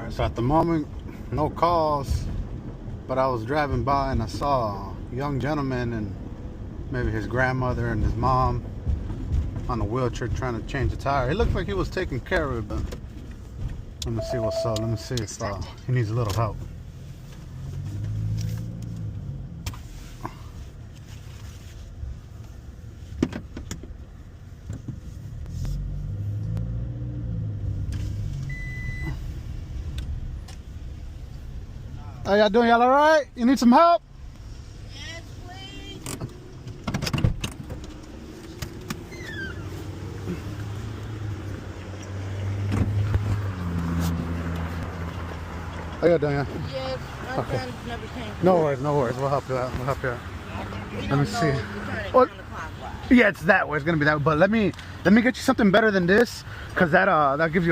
Alright, so at the moment, no calls, but I was driving by and I saw a young gentleman and maybe his grandmother and his mom on a wheelchair trying to change a tire. It looked like he was taking care of it, but let me see what's up. Let me see if he needs a little help. How y'all doing? Y'all all right? You need some help? Yes, please. How y'all doing? Yes, my Okay. son never came. No worries, no worries. We'll help you out. We'll help you out. Let me see. You're turning What? counterclockwise. Yeah, it's that way. It's gonna be that way. But let me get you something better than this, cause that gives you a